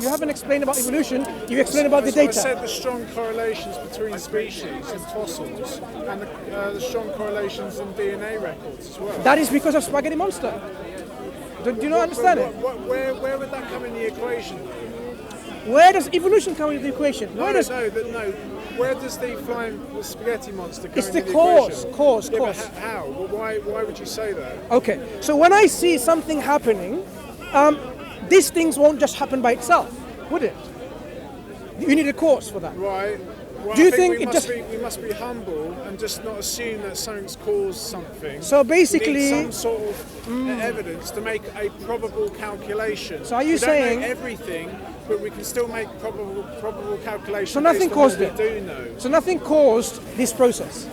You haven't explained about evolution. You explained about the data. I said the strong correlations between species and fossils, and the strong correlations in DNA records as well. That is because of Spaghetti Monster. Do you not understand it? Where would that come in the equation? Where does evolution come into the equation? No. Where does the spaghetti monster come It's into the the cause. equation? Cause. But how? Well, why would you say that? Okay. So when I see something happening, these things won't just happen by itself, would it? You need a cause for that. Right. Well, Do you I think we must be humble and just not assume that something's caused something. So basically, we need some sort of evidence to make a probable calculation. So are you we saying don't know everything, but we can still make probable calculations? So nothing based on caused what it. We do know. So nothing caused this process.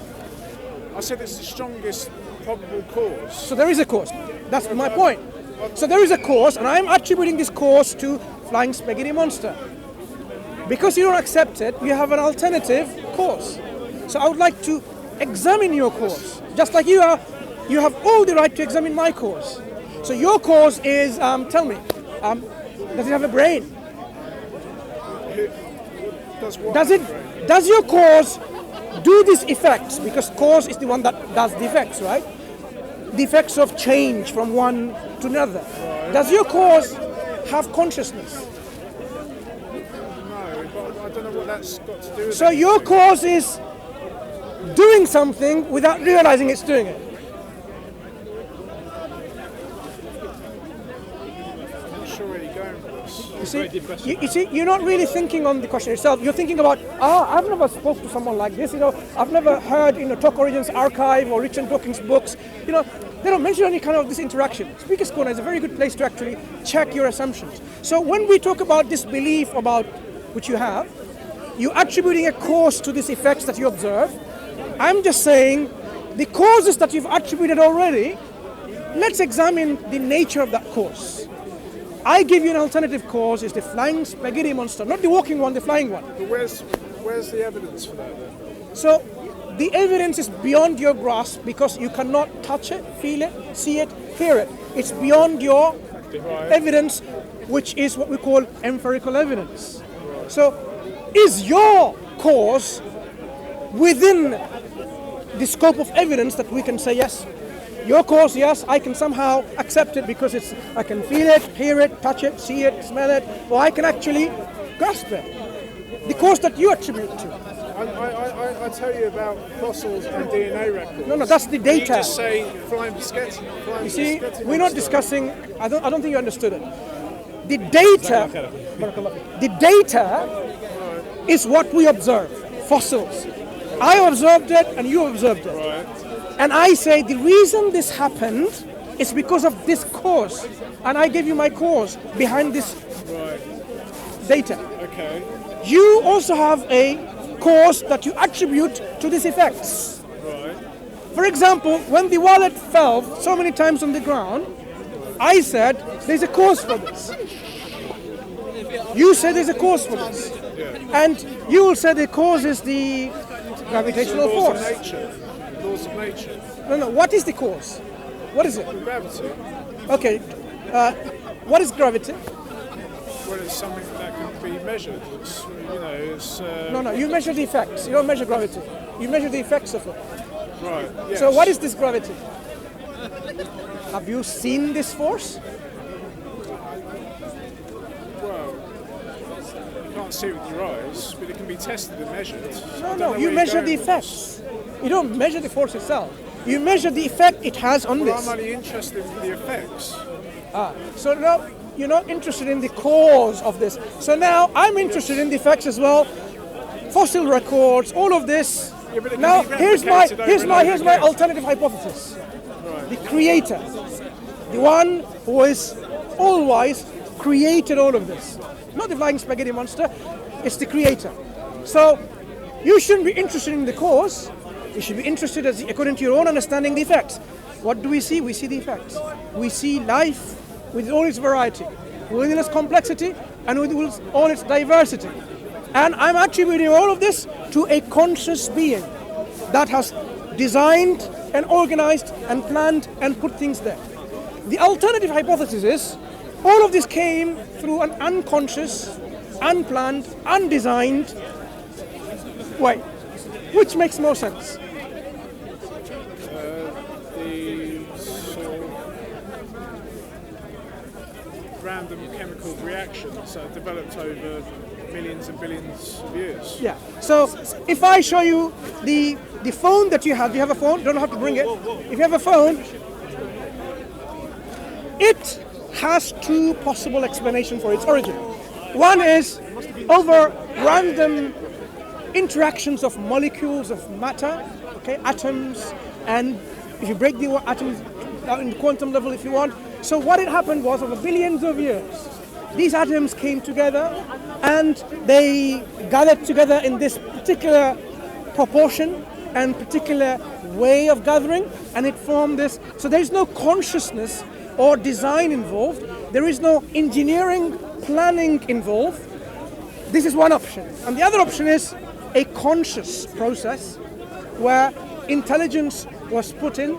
I said it's the strongest probable cause. So there is a cause. That's my point. So there is a cause, and I'm attributing this cause to Flying Spaghetti Monster. Because you don't accept it, you have an alternative cause. So I would like to examine your cause. Just like you have all the right to examine my cause. So your cause is, tell me, does it have a brain? Does your cause do these effects? Because cause is the one that does the effects, right? The effects of change from one to another. Does your cause have consciousness? I don't know what that's got to do with So your cause is doing something without realizing it's doing it. I'm not sure where you're going with this. You see, you're not really thinking on the question itself. You're thinking about, I've never spoke to someone like this. I've never heard in the Talk Origins archive or Richard Dawkins' books. They don't mention any kind of this interaction. Speaker's Corner is a very good place to actually check your assumptions. So when we talk about this belief about which you have, you're attributing a cause to these effects that you observe. I'm just saying the causes that you've attributed already, let's examine the nature of that cause. I give you an alternative cause, is the Flying Spaghetti Monster, not the walking one, the flying one. But where's the evidence for that then? So the evidence is beyond your grasp because you cannot touch it, feel it, see it, hear it. It's beyond your evidence, which is what we call empirical evidence. So is your cause within the scope of evidence that we can say yes? Your cause, yes, I can somehow accept it because I can feel it, hear it, touch it, see it, smell it, or I can actually grasp it. The cause that you attribute to. I tell you about fossils and DNA records. No, that's the data. You just say flying spaghetti. You see, we're not discussing. I don't think you understood it. The data is what we observe. Fossils. I observed it, and you observed it. Right. And I say the reason this happened is because of this cause, and I give you my cause behind this data. Okay. You also have a cause that you attribute to these effects. Right. For example, when the wallet fell so many times on the ground, I said there's a cause for this. You said there's a cause for this. Yeah. And you will say the cause is the gravitational force. Laws of nature. No, what is the cause? What is it? Gravity. Okay, what is gravity? Well, it's something that can be measured. It's. No, you measure the effects. You don't measure gravity. You measure the effects of it. Right. Yes. So what is this gravity? Have you seen this force? Well, you can't see it with your eyes, but it can be tested and measured. No, you measure the effects. You don't measure the force itself. You measure the effect it has on this. I'm only interested in the effects. So now you're not interested in the cause of this. So now I'm interested in the effects as well. Fossil records, all of this. Yeah, but it can now be here's replicated my alternative hypothesis. Right. The creator, the one who is all wise, created all of this. Not the Flying Spaghetti Monster, it's the creator. So you shouldn't be interested in the cause. You should be interested, according to your own understanding, the effects. What do we see? We see the effects. We see life with all its variety, with its complexity, and with all its diversity. And I'm attributing all of this to a conscious being that has designed and organized and planned and put things there. The alternative hypothesis is All of this came through an unconscious, unplanned, undesigned way. Which makes more sense? The sort of random chemical reactions that developed over millions and billions of years. Yeah. So if I show you the phone that you have a phone, you don't have to bring it. If you have a phone, it has two possible explanations for its origin. One is over random interactions of molecules of matter, okay, atoms, and if you break the atoms down in the quantum level if you want. So what had happened was over billions of years, these atoms came together and they gathered together in this particular proportion and particular way of gathering, and it formed this. So there is no consciousness or design involved. There is no engineering, planning involved. This is one option. And the other option is a conscious process where intelligence was put in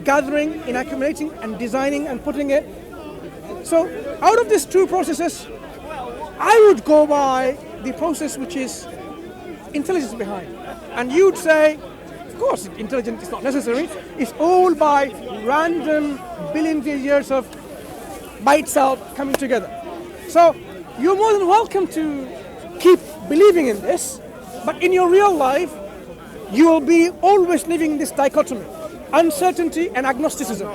gathering, in accumulating and designing and putting it. So out of these two processes, I would go by the process which is intelligence behind. And you'd say, of course, intelligence is not necessary. It's all by random billions of years of by itself coming together. So you're more than welcome to keep believing in this, but in your real life, you will be always living this dichotomy, uncertainty and agnosticism.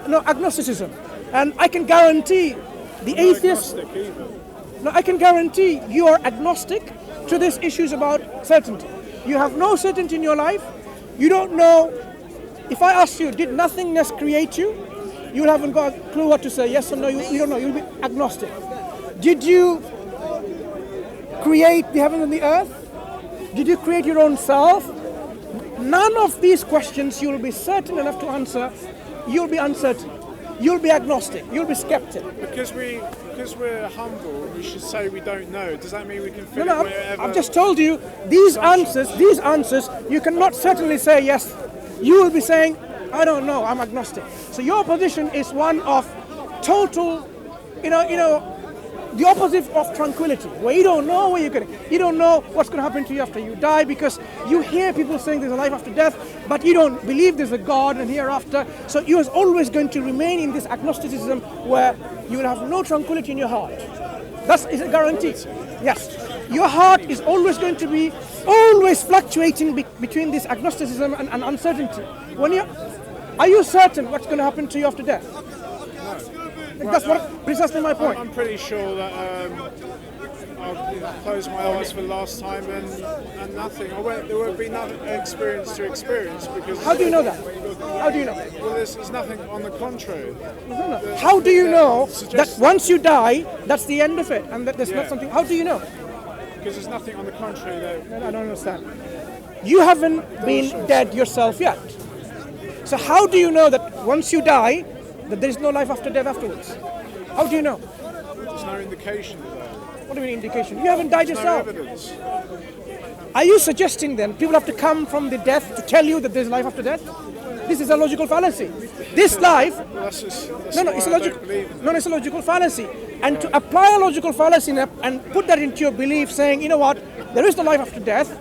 No, agnosticism. And I can guarantee the atheist. No, I can guarantee you are agnostic to these issues about certainty. You have no certainty in your life. You don't know. If I ask you, did nothingness create you? You haven't got a clue what to say, yes or no. You don't know. You'll be agnostic. Did you create the heaven and the earth? Did you create your own self? None of these questions you'll be certain enough to answer. You'll be uncertain. You'll be agnostic. You'll be skeptic. Because we're humble, we should say we don't know. Does that mean we can fit it wherever? I've just told you these answers, you cannot certainly say yes. You will be saying, I don't know, I'm agnostic. So your position is one of total, the opposite of tranquility, where you don't know where you're going. You don't know what's going to happen to you after you die, because you hear people saying there's a life after death, but you don't believe there's a God and hereafter. So you're always going to remain in this agnosticism where you will have no tranquility in your heart. That is a guarantee. Yes. Your heart is always going to be always fluctuating between this agnosticism and uncertainty. Are you certain what's going to happen to you after death? That's precisely my point. I'm pretty sure that I'll close my eyes for the last time and nothing. There won't be nothing experience to experience because. How do you know that? How do you know? Well, there's nothing on the contrary. No. How do you know that once you die, that's the end of it, and that there's not something? How do you know? Because there's nothing on the contrary there. No, I don't understand. You haven't been dead yourself yet. So how do you know that once you die, that there is no life after death afterwards? How do you know? There's no indication of that. What do you mean indication? You haven't died yourself. No evidence. Are you suggesting then people have to come from the death to tell you that there's life after death? This is a logical fallacy. This life. Well, that's it's a logical fallacy. And to apply a logical fallacy and put that into your belief, saying, you know what, there is no life after death,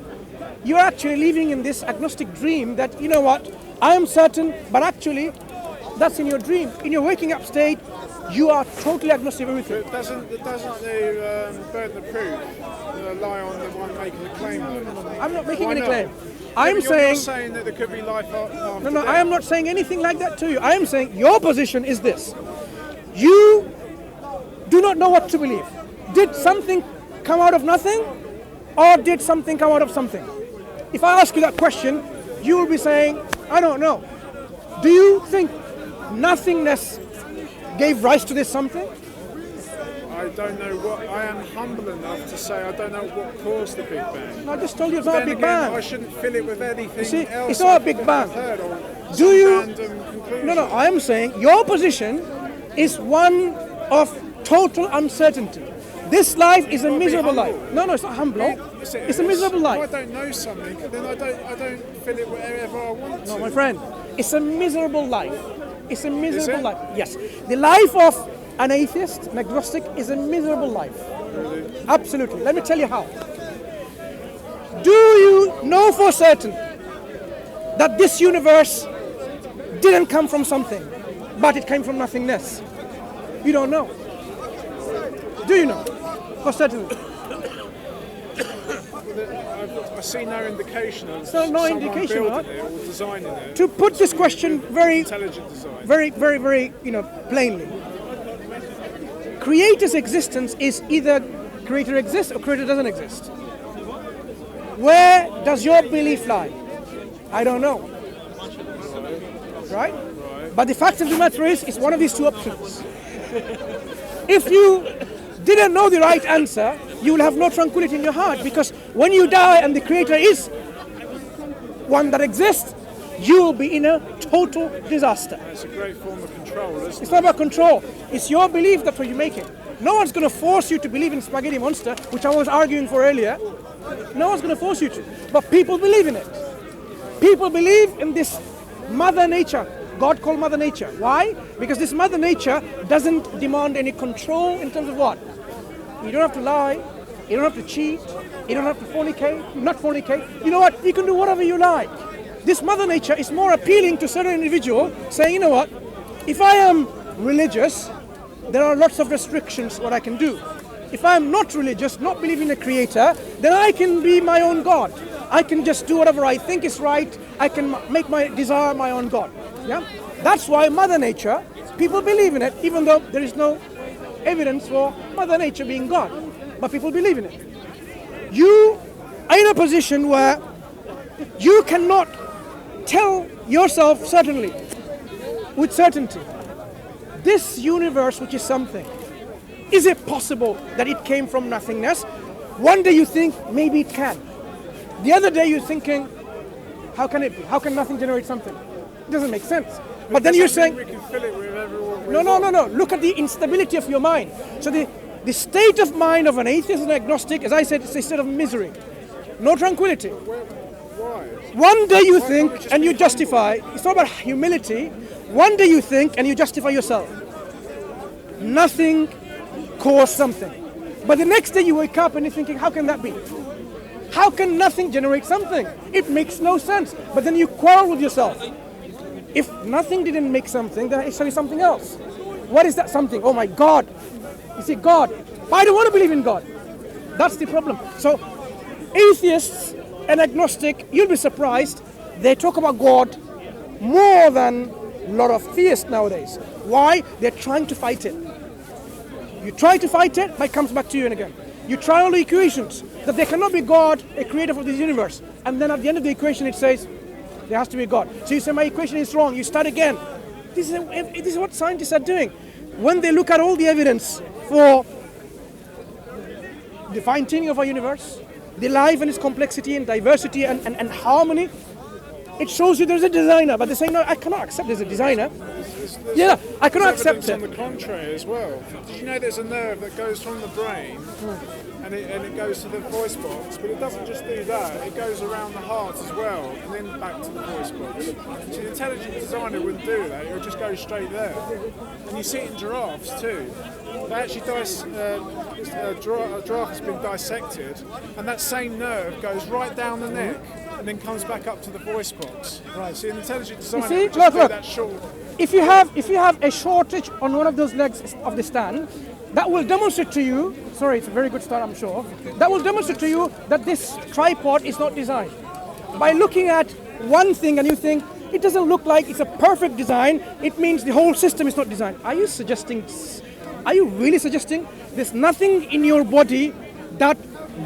you're actually living in this agnostic dream that, you know what, I am certain, but actually, that's in your dream. In your waking up state, you are totally agnostic of everything. But doesn't the burden of proof lie on the one making the claim? Though? I'm not making any not? claim. You're saying that there could be life after death. I am not saying anything like that to you. I am saying your position is this. You do not know what to believe. Did something come out of nothing, or did something come out of something? If I ask you that question, you will be saying, I don't know. Do you think nothingness gave rise to this something? I don't know what. I am humble enough to say I don't know what caused the Big Bang. I just told you it's not a Big Bang. I shouldn't fill it with anything else. It's not a Big Bang. Do you? No. I am saying your position is one of total uncertainty. This life is a miserable life. No, it's not humble. It's a miserable life. If I don't know something, then I don't fill it wherever I want to. No, my friend, it's a miserable life. It's a miserable life. Yes, the life of An atheist, an agnostic, is a miserable life. Absolutely. Let me tell you how. Do you know for certain that this universe didn't come from something, but it came from nothingness? You don't know. Do you know? For certain. I see no indication of So no someone indication, building right? it or designing it. To put this question very, Intelligent design. very, plainly. Creator's existence is either creator exists or creator doesn't exist. Where does your belief lie? I don't know. Right? But the fact of the matter is, it's one of these two options. If you didn't know the right answer, you will have no tranquility in your heart, because when you die and the creator is one that exists, you will be in a total disaster. It's a great form of control, isn't It's it? not about control. It's your belief that's what you make it. No one's going to force you to believe in spaghetti monster, which I was arguing for earlier. No one's going to force you to. But people believe in it. People believe in this Mother Nature. God called Mother Nature. Why? Because this Mother Nature doesn't demand any control in terms of what? You don't have to lie. You don't have to cheat. You don't have to fornicate. Not fornicate. You know what? You can do whatever you like. This Mother Nature is more appealing to certain individual, saying, you know what? If I am religious, there are lots of restrictions what I can do. If I'm not religious, not believing in a creator, then I can be my own God. I can just do whatever I think is right. I can make my desire my own God. Yeah? That's why Mother Nature, people believe in it, even though there is no evidence for Mother Nature being God. But people believe in it. You are in a position where you cannot tell yourself certainly, with certainty, this universe, which is something, is it possible that it came from nothingness? One day you think maybe it can. The other day you're thinking, how can it be? How can nothing generate something? It doesn't make sense. But then you're saying, we can fill it with everyone. no. Look at the instability of your mind. So the state of mind of an atheist and agnostic, as I said, is a state of misery. No tranquility. Why? One day you Why think can't we just and you be justify. It's not about humility. One day you think and you justify yourself. Nothing caused something. But the next day you wake up and you're thinking, how can that be? How can nothing generate something? It makes no sense. But then you quarrel with yourself. If nothing didn't make something, then it's something else. What is that something? Oh my God. You see, God. But I don't want to believe in God. That's the problem. So atheists and agnostic, you'll be surprised, they talk about God more than a lot of theists nowadays. Why? They're trying to fight it. You try to fight it, but it comes back to you and again. You try all the equations, that there cannot be God, a creator of this universe. And then at the end of the equation it says, there has to be God. So you say, my equation is wrong, you start again. This is what scientists are doing. When they look at all the evidence for the fine-tuning of our universe, the life and its complexity and diversity and harmony, it shows you there's a designer, but they're saying, no, I cannot accept there's a designer. Yeah, I cannot accept it. On the contrary as well. Did you know there's a nerve that goes from the brain and it goes to the voice box, but it doesn't just do that, it goes around the heart as well and then back to the voice box. So the intelligent designer wouldn't do that, it would just go straight there. And you see it in giraffes too. They actually a giraffe has been dissected and that same nerve goes right down the neck and then comes back up to the voice box. Right. So an intelligent designer would just do that short. If you have a shortage on one of those legs of the stand, that will demonstrate to you, sorry, it's a very good start, I'm sure, that will demonstrate to you that this tripod is not designed. By looking at one thing and you think, it doesn't look like it's a perfect design, it means the whole system is not designed. Are you really suggesting there's nothing in your body that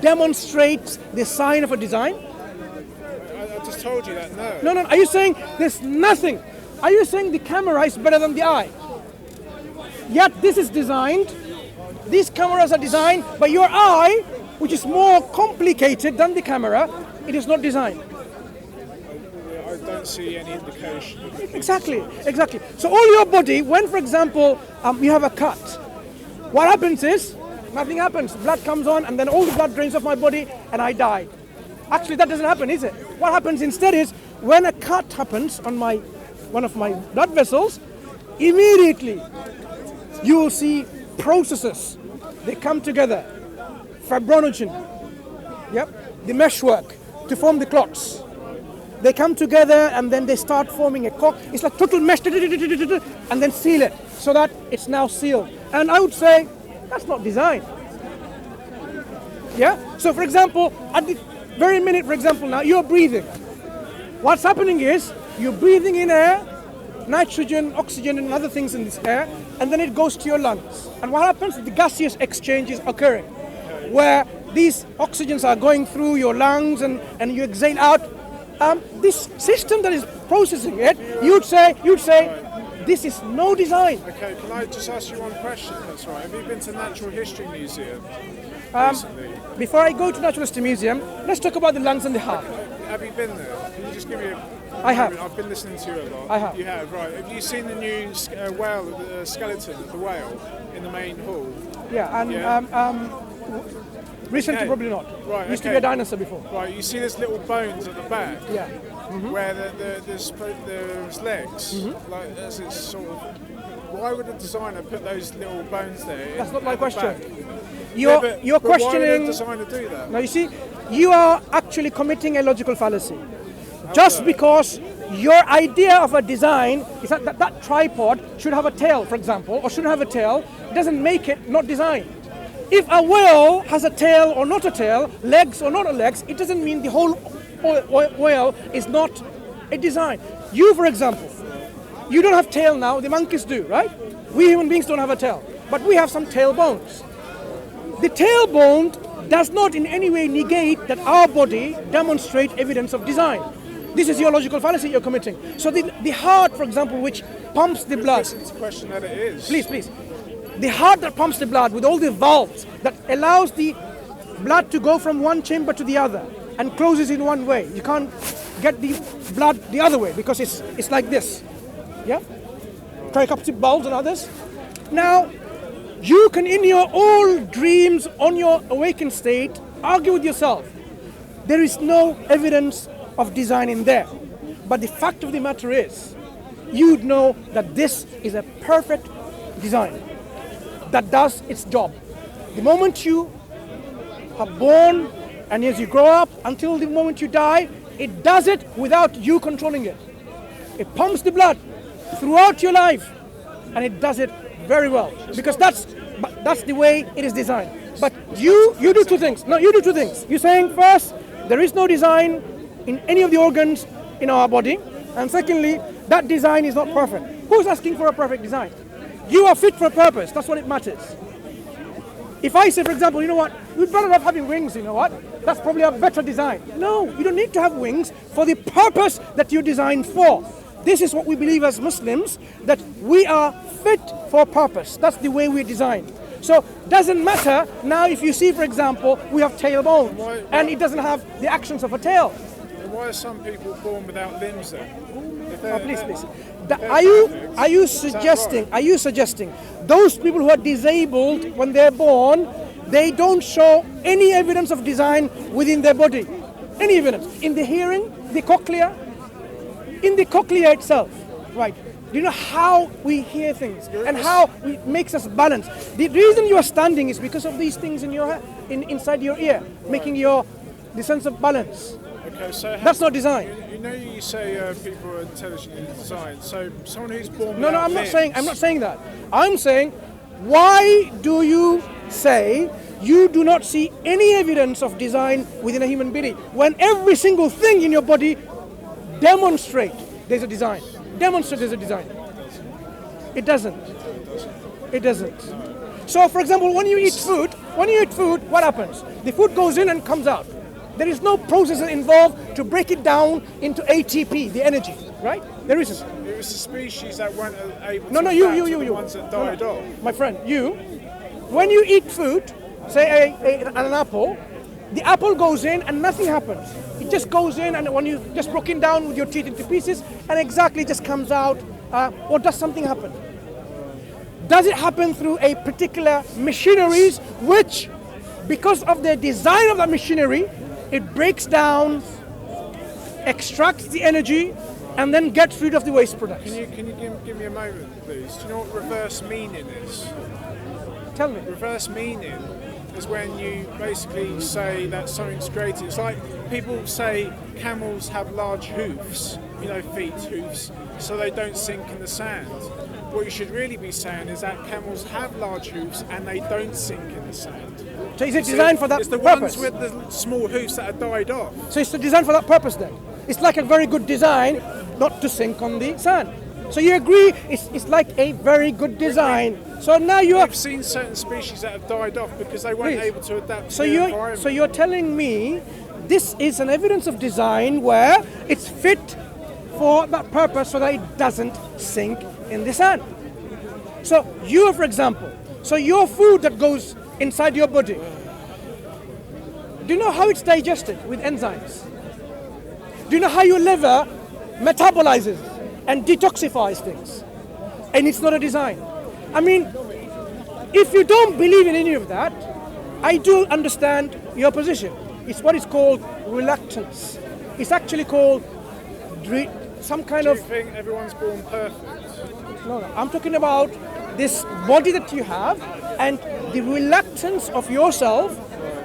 demonstrates the sign of a design? I just told you that, No, are you saying there's nothing? Are you saying the camera is better than the eye? Yet this is designed, these cameras are designed, but your eye, which is more complicated than the camera, it is not designed. I don't see any indication. Exactly. So all your body, when for example you have a cut, what happens is, nothing happens. Blood comes on and then all the blood drains off my body and I die. Actually that doesn't happen, is it? What happens instead is, when a cut happens on one of my blood vessels, immediately You will see processes. They come together. Fibrinogen, yep, the meshwork to form the clots. They come together and then they start forming a cork. It's like total mesh, and then seal it so that it's now sealed. And I would say that's not design. Yeah? So for example, at the very minute, for example, now you're breathing. What's happening is you're breathing in air, nitrogen, oxygen, and other things in this air, and then it goes to your lungs. And what happens? The gaseous exchange is occurring, where these oxygens are going through your lungs and you exhale out. This system that is processing it, you'd say, this is no design. Okay, can I just ask you one question? That's right. Have you been to Natural History Museum recently? Before I go to Natural History Museum, let's talk about the lungs and the heart. Have you been there? Can you just give me a I have. I've been listening to you a lot. I have. You have, right. Have you seen the new whale, skeleton of the whale in the main hall? Yeah, and Yeah. Recently Okay. probably not. Right, Used to okay. be a dinosaur before. Right, you see there's little bones at the back Yeah. where there's legs, like as it's sort of. Why would a designer put those little bones there? That's not my at the question. back? You're But why would questioning. a designer do that? Now you see, you are actually committing a logical fallacy. Just because your idea of a design is that tripod should have a tail, for example, or shouldn't have a tail, doesn't make it not designed. If a whale has a tail or not a tail, legs or not a legs, it doesn't mean the whole whale is not a design. You, for example, you don't have tail now, the monkeys do, right? We human beings don't have a tail, but we have some tail bones. The tail bone does not in any way negate that our body demonstrate evidence of design. This is your logical fallacy you're committing. So the heart, for example, which pumps the blood. It's a question that it is. Please. The heart that pumps the blood with all the valves that allows the blood to go from one chamber to the other and closes in one way. You can't get the blood the other way because it's like this. Yeah? Tricuspid valves and others. Now, you can in your old dreams on your awakened state argue with yourself. There is no evidence of design in there. But the fact of the matter is, you'd know that this is a perfect design that does its job. The moment you are born and as you grow up until the moment you die, it does it without you controlling it. It pumps the blood throughout your life and it does it very well because that's the way it is designed. But you do two things. No, you do two things. You're saying first, there is no design in any of the organs in our body, and secondly, that design is not perfect. Who's asking for a perfect design? You are fit for a purpose, that's what it matters. If I say, for example, you know what, we'd better off having wings, you know what? That's probably a better design. No, you don't need to have wings for the purpose that you're designed for. This is what we believe as Muslims, that we are fit for purpose. That's the way we're designed. So doesn't matter now if you see, for example, we have tailbones and it doesn't have the actions of a tail. Why are some people born without limbs then? Please. Are you suggesting those people who are disabled when they're born, they don't show any evidence of design within their body? Any evidence? In the hearing, the cochlea? In the cochlea itself, right? Do you know how we hear things and how it makes us balance? The reason you are standing is because of these things in your inside your ear, making the sense of balance. Okay, so that's not design. You know, you say people are intelligently designed. So someone who's born No, without I'm limbs, not saying that. I'm saying, why do you say you do not see any evidence of design within a human being when every single thing in your body demonstrate there's a design? Demonstrate there's a design. It doesn't. It doesn't. So, for example, when you eat food, what happens? The food goes in and comes out. There is no process involved to break it down into ATP, the energy, right? There isn't. It was the species that weren't able to No, adapt you. to the ones that died off. My friend, when you eat food, say an apple, the apple goes in and nothing happens. It just goes in, and when you just broke it down with your teeth into pieces, and exactly just comes out, or does something happen? Does it happen through a particular machineries which, because of the design of that machinery, it breaks down, extracts the energy, and then gets rid of the waste products. Can you give me a moment, please? Do you know what reverse meaning is? Tell me. Reverse meaning is when you basically say that something's created. It's like people say camels have large hoofs, feet, hoofs, so they don't sink in the sand. What you should really be saying is that camels have large hoofs and they don't sink in the sand. So is it designed for that it's the purpose? ones with the small hoofs that are died off. So it's designed for that purpose then? It's like a very good design not to sink on the sand. So you agree it's like a very good design. So now I've seen certain species that have died off because they weren't able to adapt to the environment. So you're telling me this is an evidence of design where it's fit for that purpose so that it doesn't sink in the sand. So you, for example, your food that goes inside your body, do you know how it's digested with enzymes? Do you know how your liver metabolizes and detoxifies things? And it's not a design. I mean, if you don't believe in any of that, I do understand your position. It's what is called reluctance. It's actually called some kind of... Do you think everyone's born perfect? No, I'm talking about this body that you have and the reluctance of yourself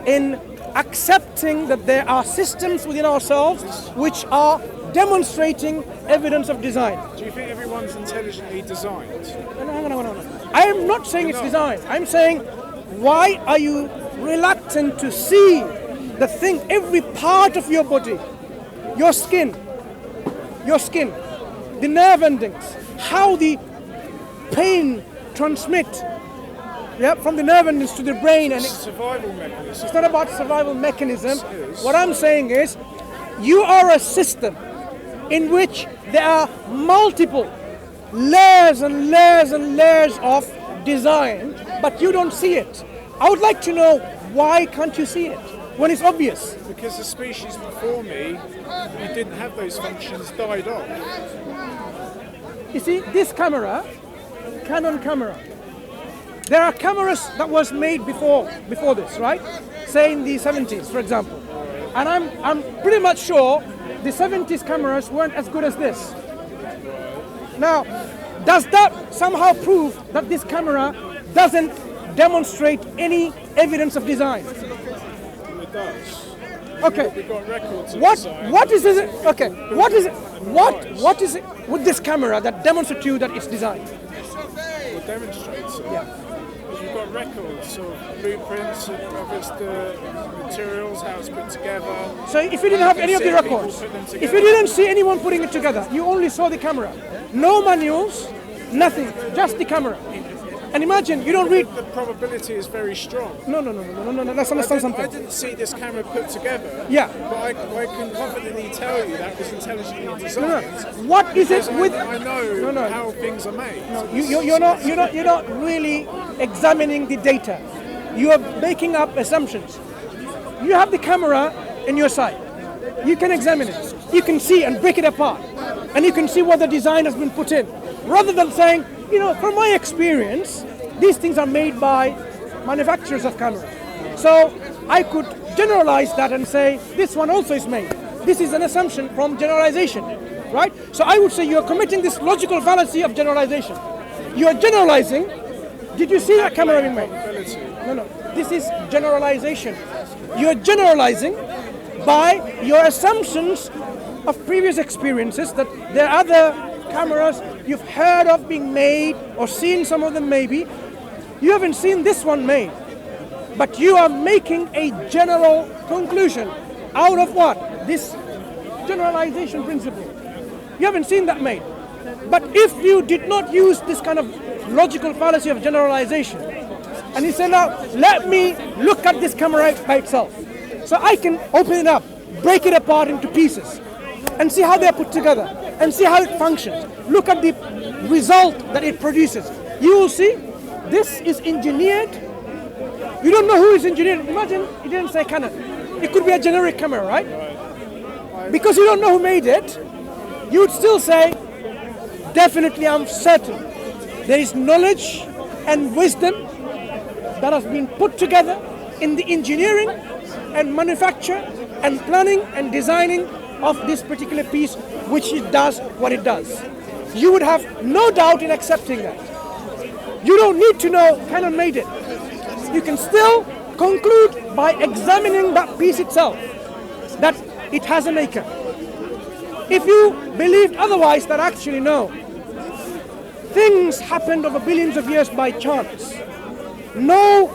in accepting that there are systems within ourselves which are demonstrating evidence of design. Do you think everyone's intelligently designed? No. I am not saying it's designed. I'm saying, why are you reluctant to see the thing, every part of your body, your skin, the nerve endings, how the pain transmit from the nerve endings to the brain, and survival mechanism. It's not about survival mechanism. What I'm saying is, you are a system in which there are multiple layers and layers and layers of design, but you don't see it. I would like to know, why can't you see it when it's obvious? Because the species before me who didn't have those functions died off. You see, this camera, Canon camera, there are cameras that was made before this, right? Say in the 70s, for example. And I'm pretty much sure the 70s cameras weren't as good as this. Now, does that somehow prove that this camera doesn't demonstrate any evidence of design? It does. Okay. We've got records of design. What is it? Okay. What is it with this camera that demonstrates to you that it's designed? What demonstrates it? Yeah. You've got records of blueprints of the materials, how it's put together. So if you didn't have any of the records, if you didn't see anyone putting it together, you only saw the camera. No manuals, nothing, just the camera. And imagine, you don't read... The probability is very strong. No, let's understand something. I didn't see this camera put together. Yeah. But I can confidently tell you that was intelligently designed. What is it with... I know how things are made. You're not really examining the data. You are making up assumptions. You have the camera in your sight. You can examine it. You can see and break it apart. And you can see what the design has been put in. Rather than saying, from my experience, these things are made by manufacturers of cameras. So I could generalize that and say, this one also is made. This is an assumption from generalization, right? So I would say you are committing this logical fallacy of generalization. You are generalizing. Did you see that camera being made? No. This is generalization. You are generalizing by your assumptions of previous experiences that there are other cameras you've heard of being made or seen some of them maybe. You haven't seen this one made, but you are making a general conclusion out of what? This generalization principle. You haven't seen that made. But if you did not use this kind of logical fallacy of generalization, and you say, now let me look at this camera by itself, so I can open it up, break it apart into pieces, and see how they're put together, and see how it functions. Look at the result that it produces. You will see this is engineered. You don't know who is engineered. Imagine it didn't say Canon. It could be a generic camera, right? Because you don't know who made it, you would still say, definitely I'm certain there is knowledge and wisdom that has been put together in the engineering and manufacture and planning and designing of this particular piece which it does what it does. You would have no doubt in accepting that. You don't need to know Canon made it. You can still conclude by examining that piece itself that it has a maker. If you believed otherwise, that actually no. Things happened over billions of years by chance. No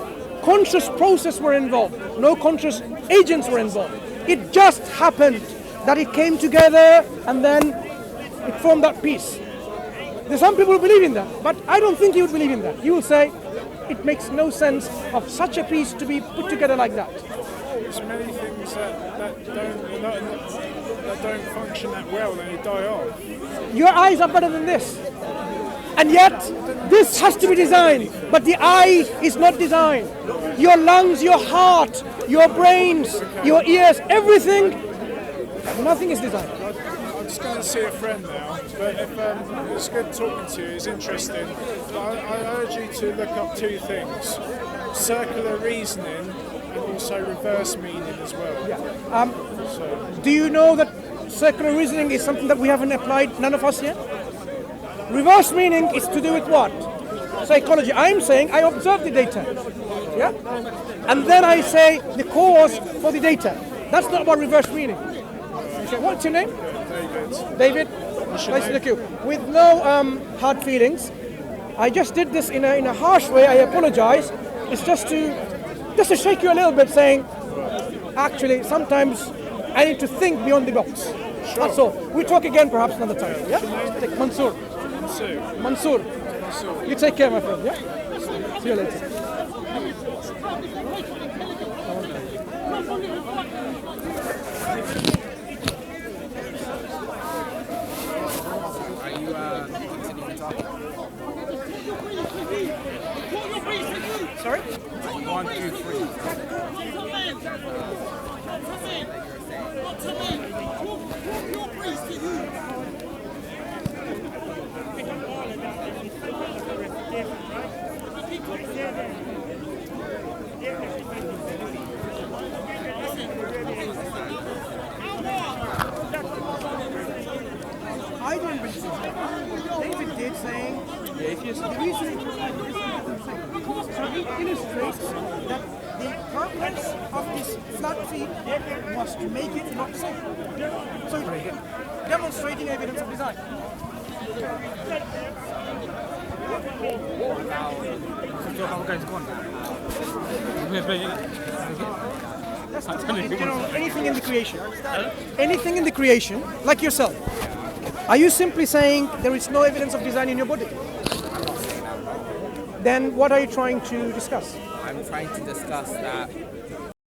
conscious process were involved. No conscious agents were involved. It just happened that it came together and then it formed that piece. There's some people who believe in that, but I don't think you would believe in that. You will say it makes no sense of such a piece to be put together like that. There's many things that don't function that well, then they die off. Your eyes are better than this. And yet, this has to be designed, but the eye is not designed. Your lungs, your heart, your brains, your ears, everything, nothing is designed. I'm just going to see a friend now, but if, it's good talking to you, it's interesting. I urge you to look up two things: circular reasoning and also reverse meaning as well. Yeah. Do you know that circular reasoning is something that we haven't applied, none of us yet? Reverse meaning is to do with what? Psychology. I'm saying I observe the data. Yeah? And then I say the cause for the data. That's not about reverse meaning. Okay. What's your name? David. Nice to meet you. With no hard feelings. I just did this in a harsh way. I apologize. It's just to shake you a little bit, saying, actually, sometimes I need to think beyond the box. Sure. That's all. We'll talk again perhaps another time. Yeah? Take Mansur. Mansur. You take care, my friend. Yeah? See you later. Are you continuing talking? Sorry? 1, 2, 3. I don't believe so. David did saying the reason so he illustrates that the purpose of this flat feet was to make it not so. So demonstrating evidence of design. Anything in the creation. Anything in the creation, like yourself. Are you simply saying there is no evidence of design in your body? Then what are you trying to discuss? I'm trying to discuss that